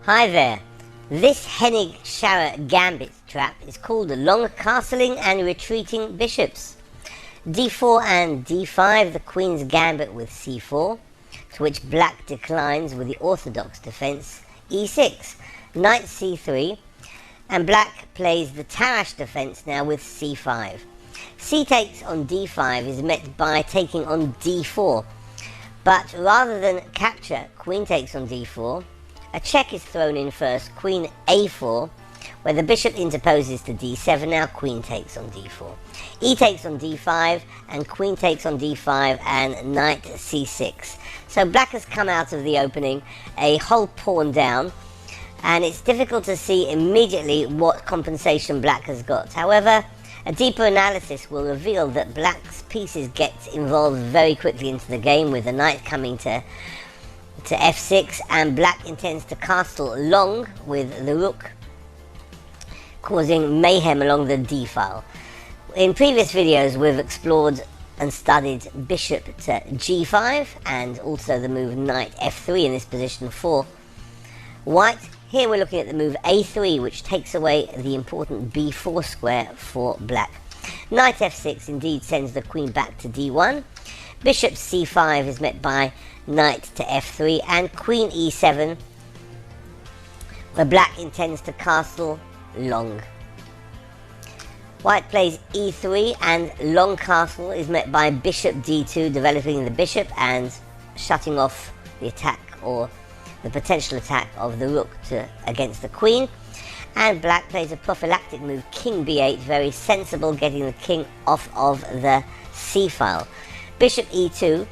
Hi there. This Hennig Scharra gambit trap is called the long castling and retreating bishops. d4 and d5, the queen's gambit with c4, to which black declines with the orthodox defense e6, knight c3, and black plays the Tarrasch defense now with c5. C takes on d5 is met by taking on d4, but rather than capture, queen takes on d4. A check is thrown in first, queen a4, where the bishop interposes to d7, now queen takes on d4. E takes on d5, and queen takes on d5, and knight c6. So black has come out of the opening, a whole pawn down, and it's difficult to see immediately what compensation black has got. However, a deeper analysis will reveal that black's pieces get involved very quickly into the game, with the knight coming to f6, and black intends to castle long with the rook, causing mayhem along the d file. In previous videos we've explored and studied bishop to g5 and also the move knight f3 in this position for white. Here we're looking at the move a3, which takes away the important b4 square for black. Knight f6 indeed sends the queen back to d1. Bishop c5 is met by knight to f3 and queen e7, where black intends to castle long. White plays e3 and long castle is met by bishop d2, developing the bishop and shutting off the attack or the potential attack of the rook against the queen. And black plays a prophylactic move, king b8, very sensible, getting the king off of the c file. Bishop e2,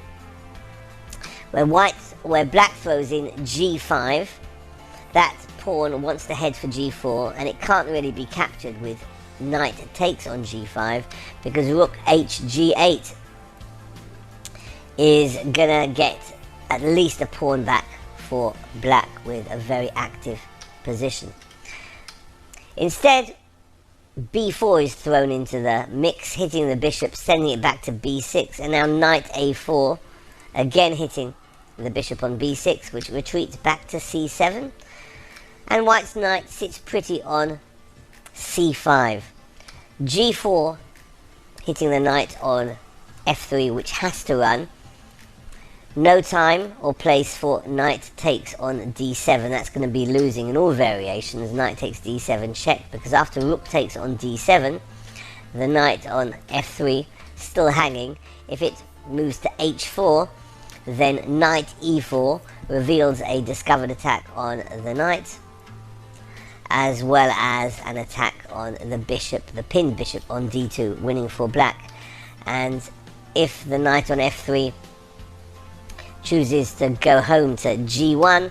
where black throws in g5. That pawn wants to head for g4, and it can't really be captured with knight takes on g5, because rook h g8 is gonna get at least a pawn back for black with a very active position. Instead, b4 is thrown into the mix, hitting the bishop, sending it back to b6, and now knight a4, again hitting the bishop on b6, which retreats back to c7, and white's knight sits pretty on c5. g4 hitting the knight on f3, which has to run. No time or place for knight takes on d7. That's going to be losing in all variations. Knight takes d7 check, because after rook takes on d7, the knight on f3 still hanging. If it moves to h4, then knight e4 reveals a discovered attack on the knight, as well as an attack on the bishop, the pinned bishop on d2, winning for black. And if the knight on f3 chooses to go home to g1,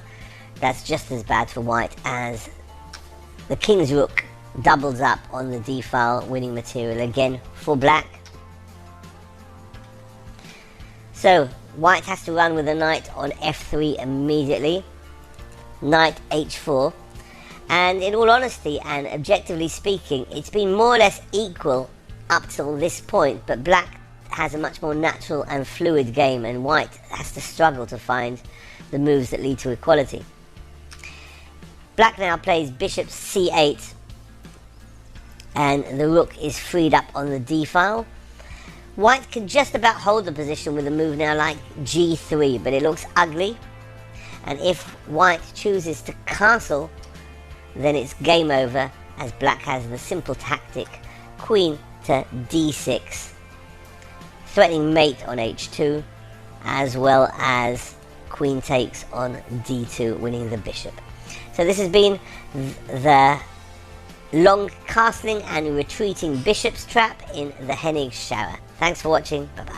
that's just as bad for white, as the king's rook doubles up on the d file, winning material again for black. So white has to run with the knight on f3 immediately. Knight h4, and in all honesty and objectively speaking, it's been more or less equal up till this point, but black has a much more natural and fluid game, and white has to struggle to find the moves that lead to equality. Black now plays bishop c8, and the rook is freed up on the d file. White can just about hold the position with a move now like g3, but it looks ugly, and if white chooses to castle, then it's game over, as black has the simple tactic queen to d6, threatening mate on h2, as well as queen takes on d2, winning the bishop. So this has been the long castling and retreating bishops trap in the Hennig Scharra. Thanks for watching. Bye bye.